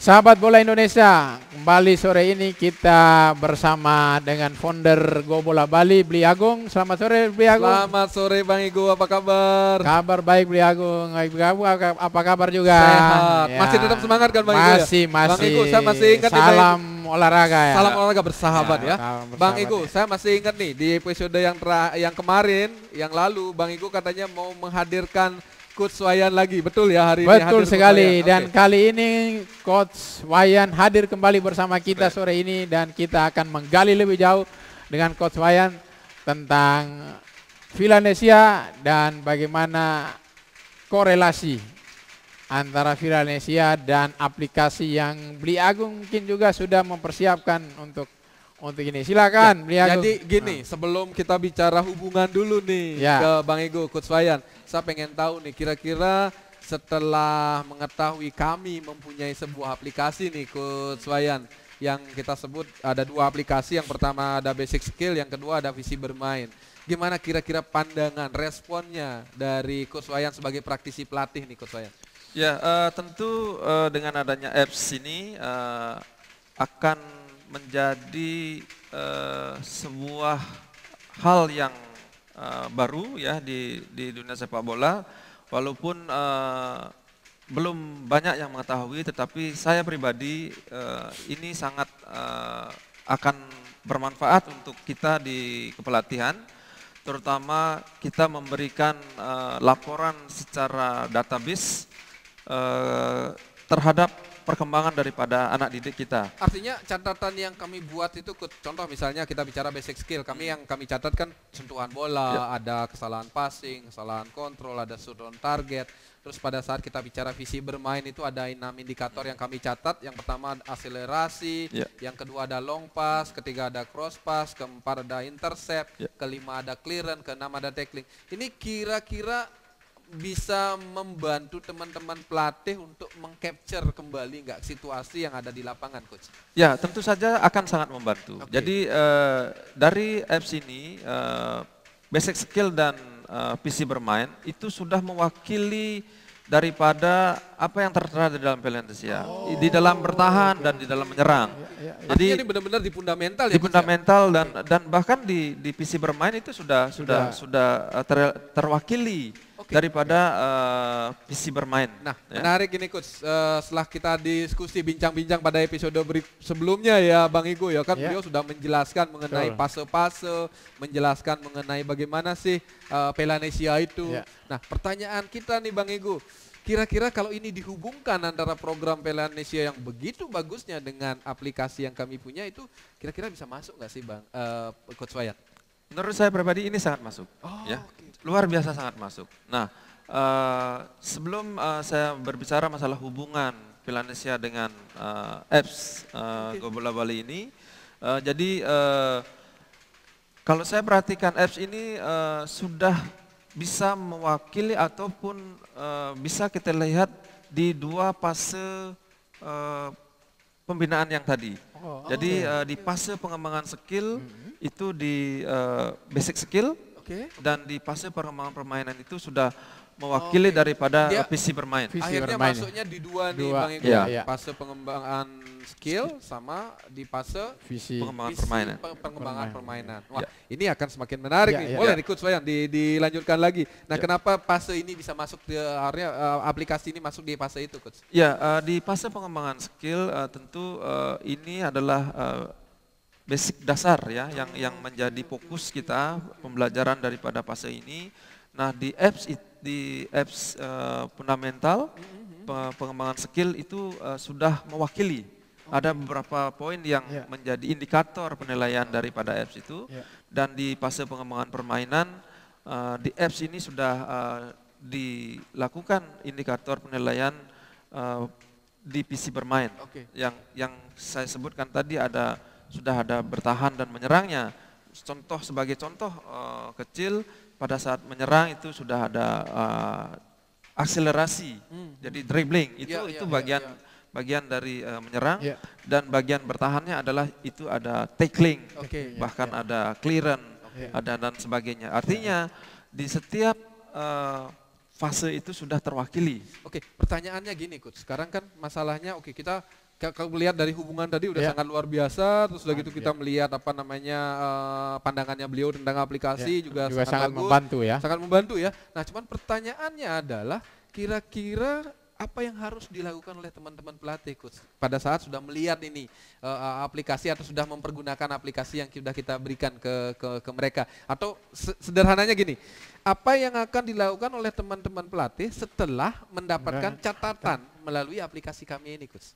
Sahabat bola Indonesia, kembali sore ini kita bersama dengan founder Go Bola Bali, Bli Agung. Selamat sore, Bli Agung. Selamat sore Bang Igu, apa kabar? Kabar baik, Bli Agung. Baik, apa kabar juga? Sehat. Ya. Masih tetap semangat kan Bang Igu ya? Masih. Bang Igu, saya masih ingat salam olahraga ya. Salam olahraga bersahabat ya. Bersahabat Bang Igu, ya. saya masih ingat nih di episode yang kemarin, yang lalu Bang Igu katanya mau menghadirkan Coach Wayan lagi, betul ya hari ini? Betul sekali, dan Okay. kali ini Coach Wayan hadir kembali bersama kita sore ini, dan kita akan menggali lebih jauh dengan Coach Wayan tentang Villanesia dan bagaimana korelasi antara Villanesia dan aplikasi yang Bli Agung mungkin juga sudah mempersiapkan untuk ini. Silakan, Bli Agung. Jadi gini, sebelum kita bicara hubungan dulu nih ke Bang Igu, Coach Wayan, saya pengen tahu nih kira-kira setelah mengetahui kami mempunyai sebuah aplikasi nih Coach Wayan, yang kita sebut ada dua aplikasi, yang pertama ada Basic Skill, yang kedua ada Visi Bermain. Gimana kira-kira pandangan, responnya dari Coach Wayan sebagai praktisi pelatih nih Coach Wayan? Ya, tentu dengan adanya apps ini akan menjadi sebuah hal yang baru ya di dunia sepak bola, walaupun belum banyak yang mengetahui, tetapi saya pribadi ini sangat akan bermanfaat untuk kita di kepelatihan, terutama kita memberikan laporan secara database terhadap perkembangan daripada anak didik kita. Artinya catatan yang kami buat itu, contoh misalnya kita bicara basic skill, yang kami catatkan sentuhan bola, ada kesalahan passing, kesalahan kontrol, ada shoot on target. Terus pada saat kita bicara visi bermain itu ada 6 indikator yang kami catat. Yang pertama akselerasi, yang kedua ada long pass, ketiga ada cross pass, keempat ada intercept, kelima ada clearance, keenam ada tackling. Ini kira-kira bisa membantu teman-teman pelatih untuk mengcapture kembali nggak situasi yang ada di lapangan, Coach? Ya, tentu saja akan sangat membantu. Jadi dari apps ini, Basic Skill dan Visi Bermain itu sudah mewakili daripada apa yang tertera di dalam Villanesia, di dalam bertahan dan di dalam menyerang. Jadi ini benar-benar di fundamental ya, di fundamental dan bahkan di Visi Bermain itu sudah terwakili daripada visi bermain. Nah, menarik ini Coach. Setelah kita diskusi bincang-bincang pada episode sebelumnya ya Bang Igu ya kan, beliau sudah menjelaskan mengenai fase-fase, menjelaskan mengenai bagaimana sih Villanesia itu. Nah, pertanyaan kita nih Bang Igu, kira-kira kalau ini dihubungkan antara program Villanesia yang begitu bagusnya dengan aplikasi yang kami punya itu, kira-kira bisa masuk nggak sih Bang Coach Wayan? Menurut saya pribadi ini sangat masuk, luar biasa sangat masuk. Nah, sebelum saya berbicara masalah hubungan Villanesia dengan apps Go Bola Bali ini, jadi kalau saya perhatikan apps ini sudah bisa mewakili ataupun bisa kita lihat di dua fase pembinaan yang tadi. Jadi di fase pengembangan skill itu di basic skill, dan di fase perkembangan permainan itu sudah mewakili daripada visi bermain. Akhirnya masuknya di dua nih Bang Igu, fase pengembangan skill sama di fase pengembangan permainan. Wah, ini akan semakin menarik nih. Boleh nih Coach Wayan dilanjutkan lagi. Nah, kenapa fase ini bisa masuk aplikasi ini masuk di fase itu, Coach? Ya, di fase pengembangan skill tentu ini adalah basic dasar ya, yang menjadi fokus kita pembelajaran daripada fase ini. Nah, di apps fundamental pengembangan skill itu sudah mewakili. Ada beberapa poin yang menjadi indikator penilaian daripada apps itu, dan di fase pengembangan permainan di apps ini sudah dilakukan indikator penilaian di visi bermain. Yang saya sebutkan tadi sudah ada bertahan dan menyerangnya. Sebagai contoh kecil, pada saat menyerang itu sudah ada akselerasi, jadi dribbling itu bagian dari menyerang, dan bagian bertahannya adalah itu ada tackling, bahkan ada clearance, ada dan sebagainya. Artinya di setiap fase itu sudah terwakili. Oke, pertanyaannya gini Coach, sekarang kan masalahnya kita Kalau melihat dari hubungan tadi udah sangat luar biasa, terus udah gitu kita melihat apa namanya pandangannya beliau tentang aplikasi juga sangat bagus, membantu ya. Sangat membantu ya. Nah, cuman pertanyaannya adalah kira-kira apa yang harus dilakukan oleh teman-teman pelatih Coach pada saat sudah melihat ini aplikasi atau sudah mempergunakan aplikasi yang sudah kita berikan ke mereka, atau sederhananya gini, apa yang akan dilakukan oleh teman-teman pelatih setelah mendapatkan catatan melalui aplikasi kami ini Coach?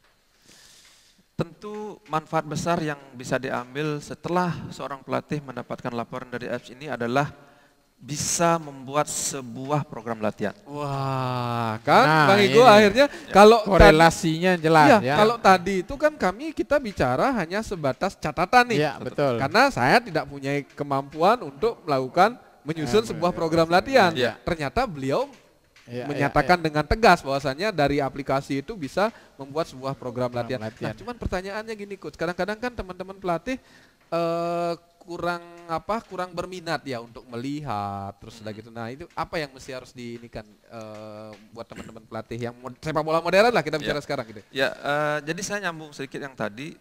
Tentu manfaat besar yang bisa diambil setelah seorang pelatih mendapatkan laporan dari apps ini adalah bisa membuat sebuah program latihan. Wah, kan Bang Igo akhirnya kalau korelasinya jelas ya. Kalau tadi itu kan kita bicara hanya sebatas catatan nih. Iya, betul. Karena saya tidak punya kemampuan untuk melakukan menyusun sebuah program latihan. Ternyata beliau menyatakan dengan tegas bahwasannya dari aplikasi itu bisa membuat sebuah program latihan. Nah, cuman pertanyaannya gini Coach, kadang-kadang kan teman-teman pelatih kurang berminat ya untuk melihat terus udah gitu. Nah, itu apa yang mesti harus diinikan buat teman-teman pelatih yang sepak bola modern lah kita bicara sekarang gitu. Ya, jadi saya nyambung sedikit yang tadi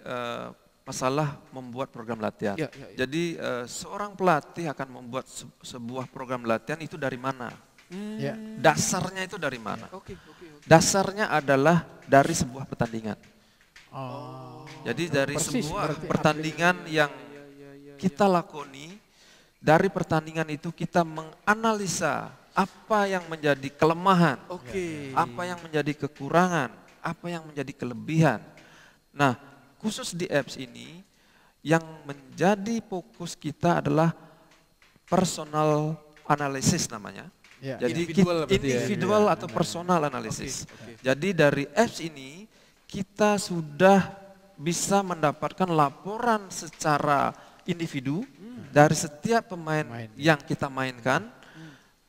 masalah membuat program latihan. Jadi seorang pelatih akan membuat sebuah program latihan itu dari mana? Dasarnya itu dari mana? Dasarnya adalah dari sebuah pertandingan. Jadi dari sebuah pertandingan yang kita lakoni, dari pertandingan itu kita menganalisa apa yang menjadi kelemahan, apa yang menjadi kekurangan, apa yang menjadi kelebihan. Nah, khusus di apps ini yang menjadi fokus kita adalah personal analysis namanya. Jadi individual atau personal analysis. Jadi dari apps ini kita sudah bisa mendapatkan laporan secara individu dari setiap pemain yang kita mainkan,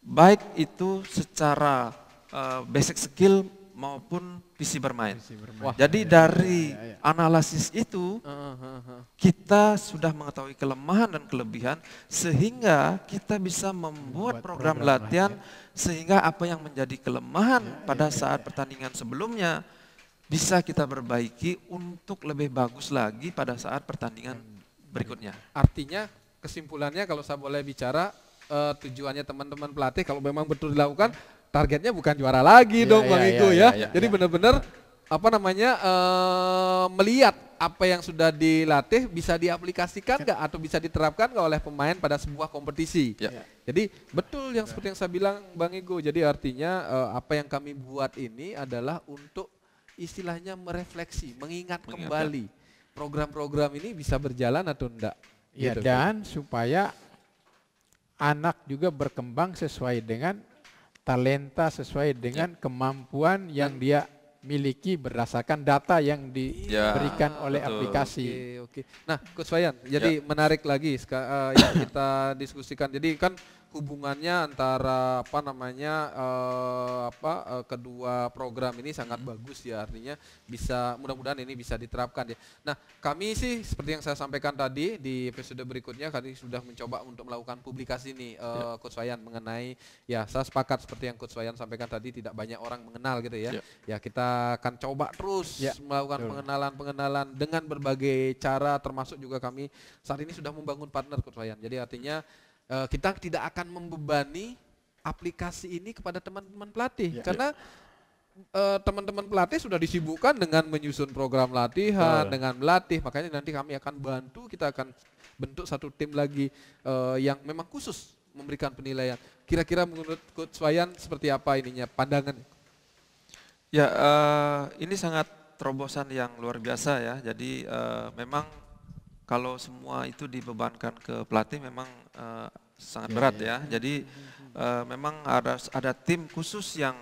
baik itu secara basic skill maupun visi bermain. Jadi dari analisis itu kita sudah mengetahui kelemahan dan kelebihan sehingga kita bisa membuat program latihan sehingga apa yang menjadi kelemahan pada saat pertandingan sebelumnya bisa kita perbaiki untuk lebih bagus lagi pada saat pertandingan berikutnya. Artinya kesimpulannya kalau saya boleh bicara, tujuannya teman-teman pelatih kalau memang betul dilakukan, targetnya bukan juara lagi dong Bang Igo ya. Jadi benar-benar melihat apa yang sudah dilatih bisa diaplikasikan nggak atau bisa diterapkan nggak oleh pemain pada sebuah kompetisi. Jadi betul yang seperti yang saya bilang Bang Igo. Jadi artinya apa yang kami buat ini adalah untuk istilahnya merefleksi, mengingat kembali program-program ini bisa berjalan atau enggak. Gitu, dan supaya anak juga berkembang sesuai dengan talenta, sesuai dengan kemampuan yang dia miliki berdasarkan data yang diberikan oleh aplikasi. Nah, Coach Wayan, jadi menarik lagi yang kita diskusikan. Jadi kan hubungannya antara kedua program ini sangat bagus ya, artinya bisa mudah-mudahan ini bisa diterapkan ya. Nah, kami sih seperti yang saya sampaikan tadi di episode berikutnya kami sudah mencoba untuk melakukan publikasi nih Coach Wayan mengenai saya sepakat seperti yang Coach Wayan sampaikan tadi, tidak banyak orang mengenal gitu ya. Ya kita akan coba terus melakukan pengenalan dengan berbagai cara, termasuk juga kami saat ini sudah membangun partner Coach Wayan. Jadi artinya kita tidak akan membebani aplikasi ini kepada teman-teman pelatih karena teman-teman pelatih sudah disibukkan dengan menyusun program latihan, dengan melatih. Makanya nanti kami akan bantu, kita akan bentuk satu tim lagi yang memang khusus memberikan penilaian. Kira-kira menurut Coach Wayan seperti apa ininya pandangan? Ya, ini sangat terobosan yang luar biasa ya. Jadi memang kalau semua itu dibebankan ke pelatih memang sangat berat ya. Jadi memang ada tim khusus yang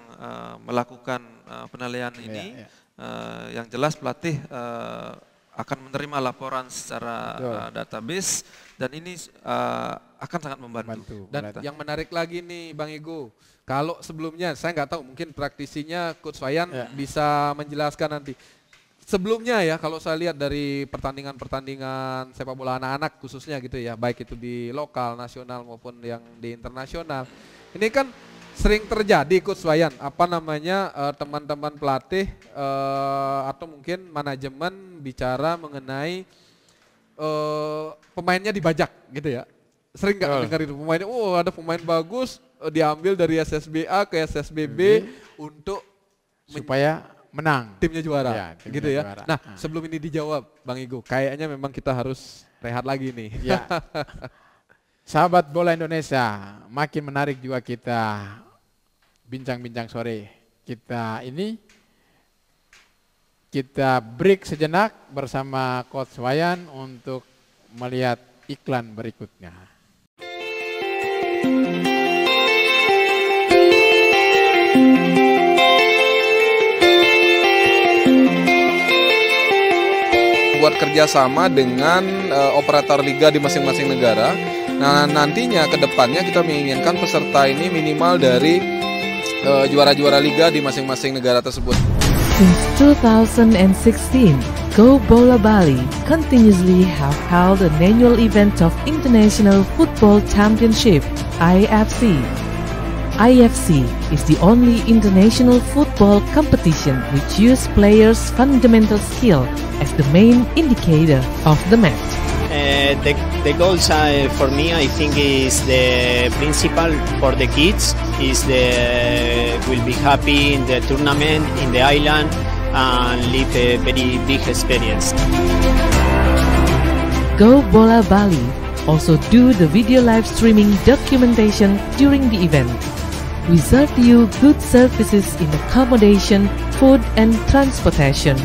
melakukan penilaian ini. Yang jelas pelatih akan menerima laporan secara database dan ini akan sangat membantu. Dan yang menarik lagi nih Bang Igo, kalau sebelumnya saya nggak tahu, mungkin praktisinya Coach Wayan bisa menjelaskan nanti. Sebelumnya ya, kalau saya lihat dari pertandingan-pertandingan sepak bola anak-anak khususnya gitu ya, baik itu di lokal, nasional maupun yang di internasional, ini kan sering terjadi Coach Wayan, apa namanya teman-teman pelatih atau mungkin manajemen bicara mengenai pemainnya dibajak gitu ya. Sering nggak dengar itu pemainnya, oh ada pemain bagus diambil dari SSBA ke SSBB untuk supaya menang. Timnya juara, Ya, timnya gitu ya. juara. Nah, sebelum ini dijawab, Bang Igo, kayaknya memang kita harus rehat lagi nih. Ya. Sahabat bola Indonesia, makin menarik juga kita bincang-bincang sore. Kita break sejenak bersama Coach Wayan untuk melihat iklan berikutnya. Buat kerjasama dengan operator liga di masing-masing negara. Nah, nantinya ke depannya kita menginginkan peserta ini minimal dari juara-juara liga di masing-masing negara tersebut. Since 2016, Go Bola Bali continuously have held an annual event of International Football Championship, IFC. IFC is the only international football competition which use players' fundamental skill as the main indicator of the match. The goals for me, I think, is the principal for the kids is will be happy in the tournament in the island and live a very big experience. Go Bola Bali also do the video live streaming documentation during the event. We serve you good services in accommodation, food and transportation.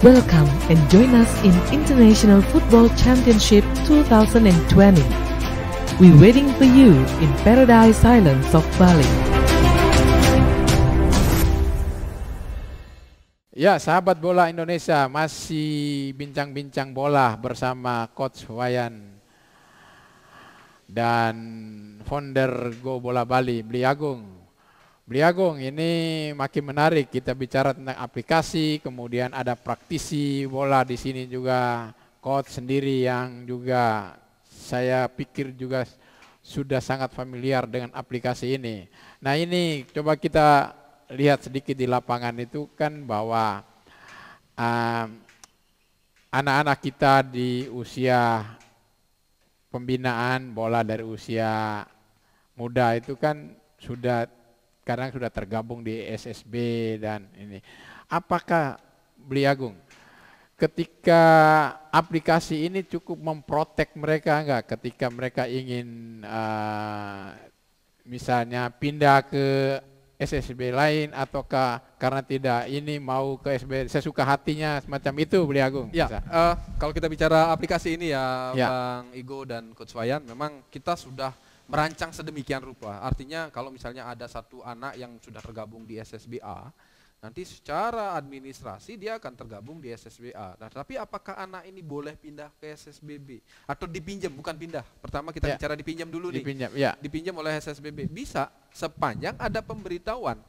Welcome and join us in International Football Championship 2020. We're waiting for you in Paradise Islands of Bali. Ya, sahabat bola Indonesia, masih bincang-bincang bola bersama Coach Wayan dan founder Go Bola Bali, Bli Agung. Bli Agung, ini makin menarik, kita bicara tentang aplikasi, kemudian ada praktisi bola di sini juga, coach sendiri yang juga saya pikir juga sudah sangat familiar dengan aplikasi ini. Nah, ini coba kita lihat sedikit di lapangan itu kan bahwa anak-anak kita di usia pembinaan bola dari usia muda itu kan sekarang sudah tergabung di SSB dan ini. Apakah Bli Agung ketika aplikasi ini cukup memprotek mereka enggak ketika mereka ingin misalnya pindah ke SSB lain ataukah karena tidak ini mau ke SSB sesuka hatinya semacam itu, Bli Agung? Ya, kalau kita bicara aplikasi ini ya, ya, Bang Igo dan Coach Wayan, memang kita sudah merancang sedemikian rupa. Artinya kalau misalnya ada satu anak yang sudah tergabung di SSBA, nanti secara administrasi dia akan tergabung di SSBA. Nah, tapi apakah anak ini boleh pindah ke SSBB atau dipinjam? Bukan pindah. Pertama kita bicara dipinjam dulu nih. Dipinjam oleh SSBB. Bisa sepanjang ada pemberitahuan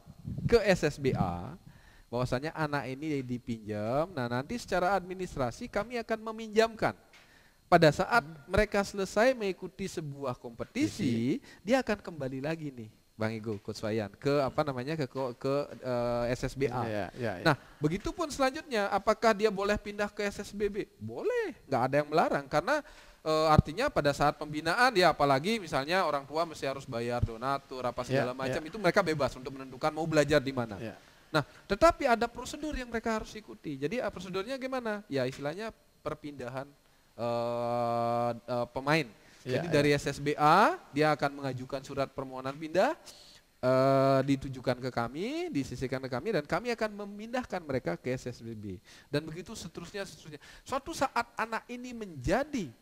ke SSBA bahwasanya anak ini dipinjam. Nah, nanti secara administrasi kami akan meminjamkan. Pada saat mereka selesai mengikuti sebuah kompetisi, dia akan kembali lagi nih, Bang Igo, Coach Wayan, ke SSBA. Nah, begitupun selanjutnya, apakah dia boleh pindah ke SSBB? Boleh, nggak ada yang melarang, karena artinya pada saat pembinaan ya, apalagi misalnya orang tua mesti harus bayar donatur apa segala macam, itu mereka bebas untuk menentukan mau belajar di mana. Nah, tetapi ada prosedur yang mereka harus ikuti. Jadi prosedurnya gimana? Ya istilahnya perpindahan pemain. Jadi dari SSBA dia akan mengajukan surat permohonan pindah, ditujukan ke kami, disisihkan ke kami, dan kami akan memindahkan mereka ke SSBB. Dan begitu seterusnya. Suatu saat anak ini menjadi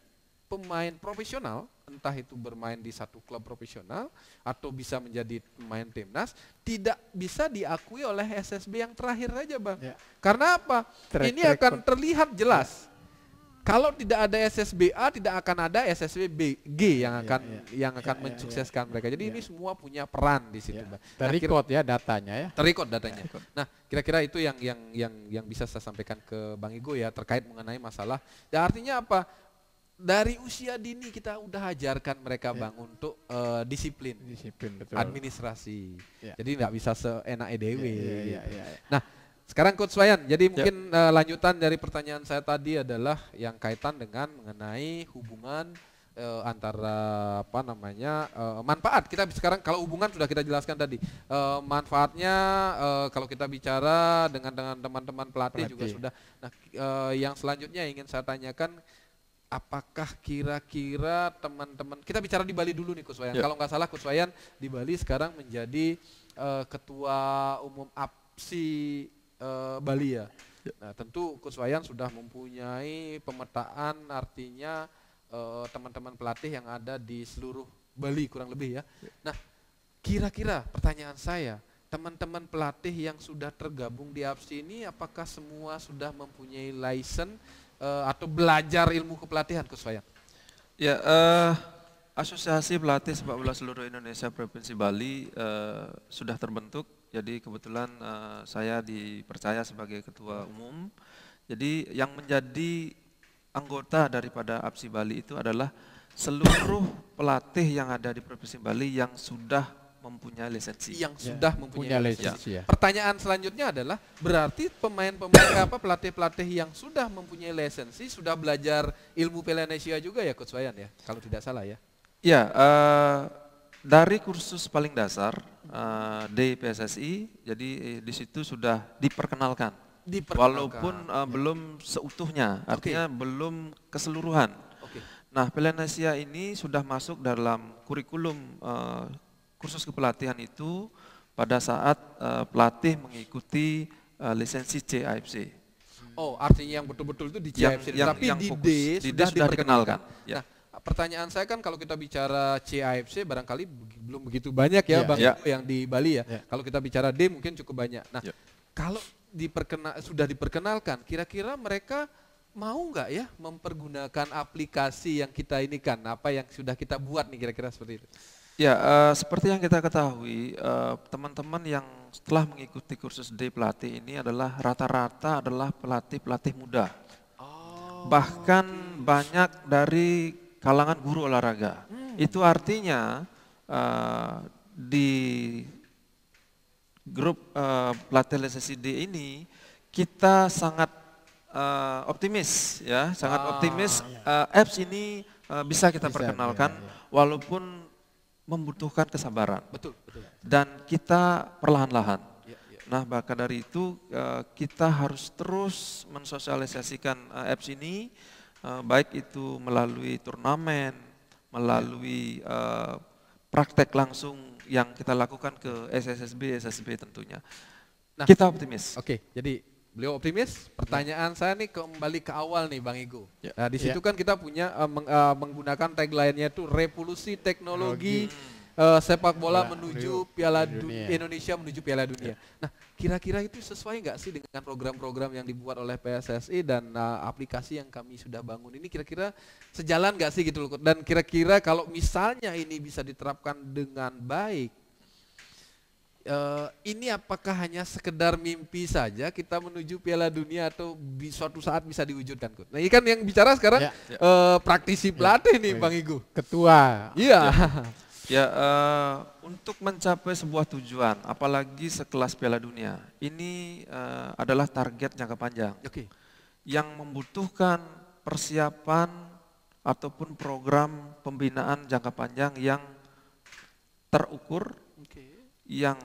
pemain profesional, entah itu bermain di satu klub profesional atau bisa menjadi pemain timnas, tidak bisa diakui oleh SSB yang terakhir aja, Bang. Karena apa? Ini akan terlihat jelas. Kalau tidak ada SSBA, tidak akan ada SSBG yang akan mensukseskan mereka. Jadi ini semua punya peran di situ, Bang. Terrecord ya datanya ya. Terrecord datanya. Nah, kira-kira itu yang bisa saya sampaikan ke Bang Igo ya terkait mengenai masalah. Ya artinya apa? dari usia dini kita udah ajarkan mereka Bang untuk disiplin, betul. administrasi. Ya. Jadi nggak bisa seenak EDW. Iya. Nah, sekarang Coach Wayan, jadi mungkin lanjutan dari pertanyaan saya tadi adalah yang kaitan dengan mengenai hubungan antara manfaat. Kita sekarang kalau hubungan sudah kita jelaskan tadi, manfaatnya kalau kita bicara dengan teman-teman pelatih juga sudah. Nah, yang selanjutnya ingin saya tanyakan, apakah kira-kira teman-teman, kita bicara di Bali dulu nih Coach Wayan. Kalau nggak salah Coach Wayan di Bali sekarang menjadi ketua umum APSI Bali ya. Nah, tentu Coach Wayan sudah mempunyai pemetaan, artinya teman-teman pelatih yang ada di seluruh Bali kurang lebih ya. Nah, kira-kira pertanyaan saya, teman-teman pelatih yang sudah tergabung di APSI ini apakah semua sudah mempunyai license atau belajar ilmu kepelatihan Coach Wayan? Ya, Asosiasi Pelatih Sepak Bola Seluruh Indonesia Provinsi Bali sudah terbentuk. Jadi kebetulan saya dipercaya sebagai ketua umum. Jadi yang menjadi anggota daripada APSI Bali itu adalah seluruh pelatih yang ada di Provinsi Bali yang sudah mempunyai lisensi. Yang sudah mempunyai lisensi. Ya. Pertanyaan selanjutnya adalah, berarti pemain-pemain pelatih-pelatih yang sudah mempunyai lisensi sudah belajar ilmu Piala Indonesia juga ya Coach Wayan ya, kalau tidak salah ya? Ya, dari kursus paling dasar di PSSI, jadi di situ sudah diperkenalkan. Walaupun belum seutuhnya, artinya belum keseluruhan. Nah, Piala Indonesia ini sudah masuk dalam kurikulum kursus kepelatihan itu pada saat pelatih mengikuti lisensi CIFC. Oh, artinya yang betul-betul itu di CIFC, tapi yang di fokus, D sudah diperkenalkan. Ya. Nah, pertanyaan saya kan kalau kita bicara CIFC barangkali belum begitu banyak ya Bang yang di Bali ya. Kalau kita bicara D mungkin cukup banyak. Nah, kalau sudah diperkenalkan, kira-kira mereka mau nggak ya mempergunakan aplikasi yang kita ini kan, apa yang sudah kita buat nih kira-kira seperti itu? Ya, seperti yang kita ketahui, teman-teman yang setelah mengikuti kursus D pelatih ini adalah rata-rata adalah pelatih-pelatih muda. Bahkan banyak dari kalangan guru olahraga. Itu artinya di grup pelatih lisensi D ini kita sangat optimis ya, sangat optimis apps ini bisa kita perkenalkan walaupun membutuhkan kesabaran. Betul. Dan kita perlahan-lahan. Nah, maka dari itu kita harus terus mensosialisasikan apps ini, baik itu melalui turnamen, melalui praktek langsung yang kita lakukan ke SSB tentunya. Nah, kita optimis. Oke, jadi beliau optimis. Pertanyaan saya nih kembali ke awal nih Bang Igo. Nah, di situ kan kita punya menggunakan tagline-nya itu revolusi teknologi sepak bola menuju Piala Dunia. Indonesia menuju Piala Dunia. Nah, kira-kira itu sesuai nggak sih dengan program-program yang dibuat oleh PSSI dan aplikasi yang kami sudah bangun ini, kira-kira sejalan nggak sih gitu loh? Dan kira-kira kalau misalnya ini bisa diterapkan dengan baik, ini apakah hanya sekedar mimpi saja kita menuju Piala Dunia atau suatu saat bisa diwujudkan? Nah, ini kan yang bicara sekarang praktisi pelatih nih Bang Igo. Ketua. Iya. Ya, untuk mencapai sebuah tujuan, apalagi sekelas Piala Dunia, ini adalah target jangka panjang. Yang membutuhkan persiapan ataupun program pembinaan jangka panjang yang terukur, yang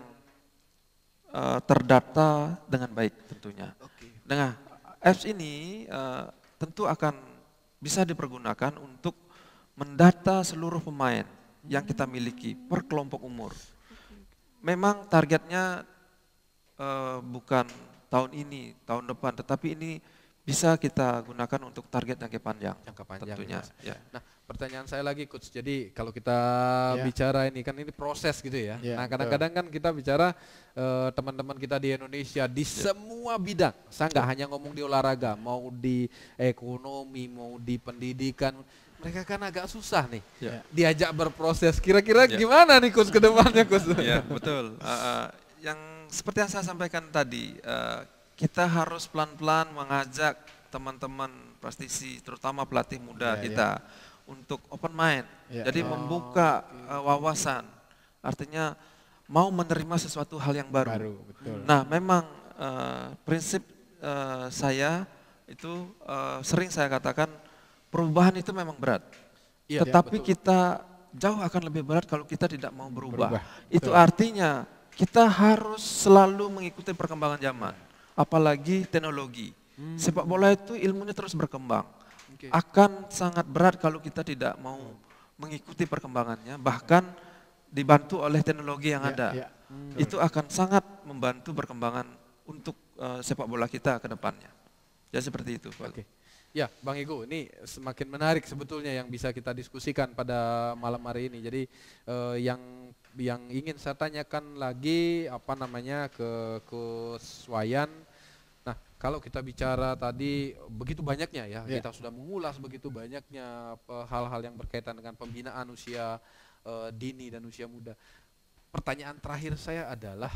terdata dengan baik tentunya. Nah, apps ini tentu akan bisa dipergunakan untuk mendata seluruh pemain yang kita miliki per kelompok umur. Memang targetnya bukan tahun ini, tahun depan, tetapi ini bisa kita gunakan untuk target jangka panjang tentunya. Ya. Nah, pertanyaan saya lagi Coach, jadi kalau kita bicara ini kan ini proses gitu ya. Nah, kadang-kadang kan kita bicara teman-teman kita di Indonesia di semua bidang. Saya nggak hanya ngomong di olahraga, mau di ekonomi, mau di pendidikan, mereka kan agak susah nih diajak berproses. Kira-kira gimana nih Coach ke depannya Coach? Ya, betul. Yang seperti yang saya sampaikan tadi, kita harus pelan-pelan mengajak teman-teman Prastisi, terutama pelatih muda Ya, kita untuk open mind. Ya. Jadi membuka wawasan. Artinya mau menerima sesuatu hal yang baru. Betul. Nah, memang prinsip saya itu sering saya katakan perubahan itu memang berat. Iya, Tetapi betul. kita jauh akan lebih berat kalau kita tidak mau berubah. Itu Betul. artinya kita harus selalu mengikuti perkembangan zaman, apalagi teknologi. Sepak bola itu ilmunya terus berkembang. Oke. Akan sangat berat kalau kita tidak mau mengikuti perkembangannya, bahkan dibantu oleh teknologi yang ada. Ya. Itu akan sangat membantu perkembangan untuk sepak bola kita ke depannya. Ya seperti itu, Pak. Oke. Ya, Bang Ego, ini semakin menarik sebetulnya yang bisa kita diskusikan pada malam hari ini. Jadi yang ingin saya tanyakan lagi ke Coach Wayan. Nah, kalau kita bicara tadi begitu banyaknya ya, kita sudah mengulas begitu banyaknya hal-hal yang berkaitan dengan pembinaan usia dini dan usia muda. Pertanyaan terakhir saya adalah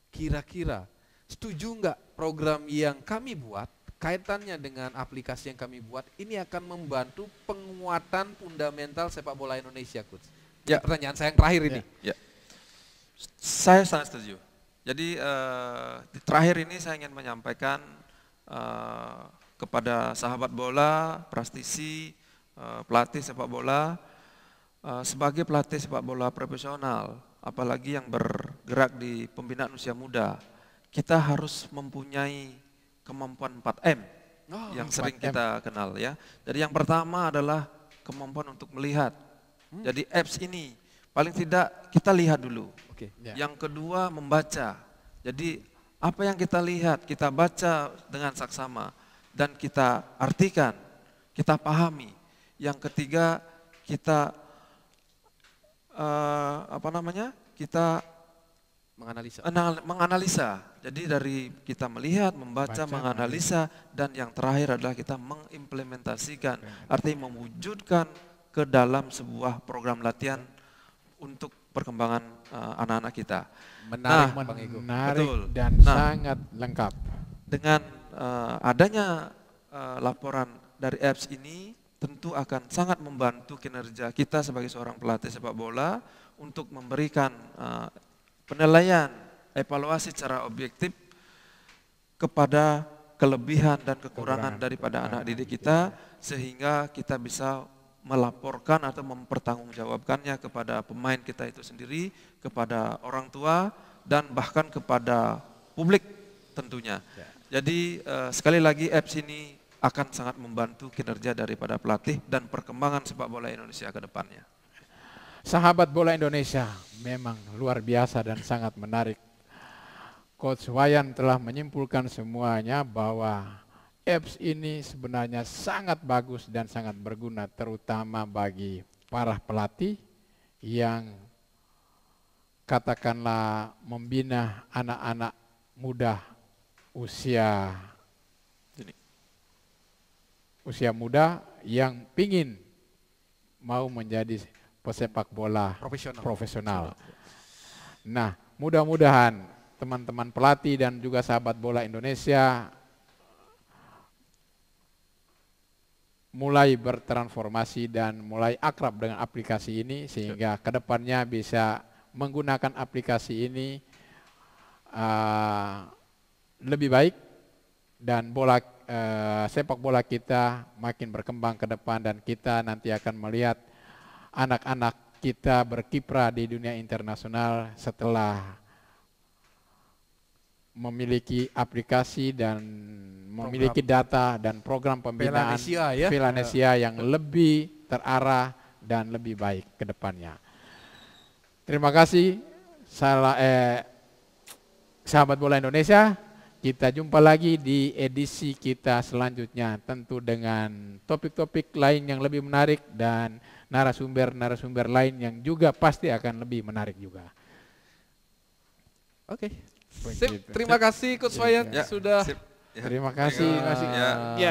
kira-kira setuju nggak program yang kami buat kaitannya dengan aplikasi yang kami buat ini akan membantu penguatan fundamental sepak bola Indonesia, Coach? Ya. Pertanyaan saya yang terakhir ini. Ya. Saya sangat setuju. Jadi di terakhir ini saya ingin menyampaikan kepada sahabat bola, Prastisi, pelatih sepak bola, sebagai pelatih sepak bola profesional, apalagi yang bergerak di pembinaan usia muda, kita harus mempunyai kemampuan 4M yang sering 4M. kita kenal ya. Jadi yang pertama adalah kemampuan untuk melihat. Jadi apps ini paling tidak kita lihat dulu. Oke. Yang kedua membaca. Jadi apa yang kita lihat, kita baca dengan saksama dan kita artikan, kita pahami. Yang ketiga kita kita menganalisa. Jadi dari kita melihat, membaca, menganalisa, dan yang terakhir adalah kita mengimplementasikan, artinya mewujudkan ke dalam sebuah program latihan untuk perkembangan anak-anak kita. Menarik, Bang Ego. Menarik Betul. dan Nah, sangat lengkap. Dengan adanya laporan dari apps ini tentu akan sangat membantu kinerja kita sebagai seorang pelatih sepak bola untuk memberikan penilaian, evaluasi secara objektif kepada kelebihan dan kekurangan daripada anak didik kita, sehingga kita bisa melaporkan atau mempertanggungjawabkannya kepada pemain kita itu sendiri, kepada orang tua, dan bahkan kepada publik tentunya. Jadi sekali lagi apps ini akan sangat membantu kinerja daripada pelatih dan perkembangan sepak bola Indonesia ke depannya. Sahabat bola Indonesia, memang luar biasa dan sangat menarik. Coach Wayan telah menyimpulkan semuanya bahwa apps ini sebenarnya sangat bagus dan sangat berguna, terutama bagi para pelatih yang katakanlah membina anak-anak muda usia muda yang pingin mau menjadi pesepak bola profesional. Nah, mudah-mudahan teman-teman pelatih dan juga sahabat bola Indonesia mulai bertransformasi dan mulai akrab dengan aplikasi ini, sehingga kedepannya bisa menggunakan aplikasi ini lebih baik dan sepak bola kita makin berkembang ke depan, dan kita nanti akan melihat anak-anak kita berkiprah di dunia internasional setelah memiliki aplikasi dan memiliki data dan program pembinaan Villanesia yang lebih terarah dan lebih baik ke depannya. Terima kasih sahabat bola Indonesia. Kita jumpa lagi di edisi kita selanjutnya, tentu dengan topik-topik lain yang lebih menarik dan narasumber-narasumber lain yang juga pasti akan lebih menarik juga. Oke. Sip. Terima kasih Coach Wayan sudah. Terima kasih. Ya.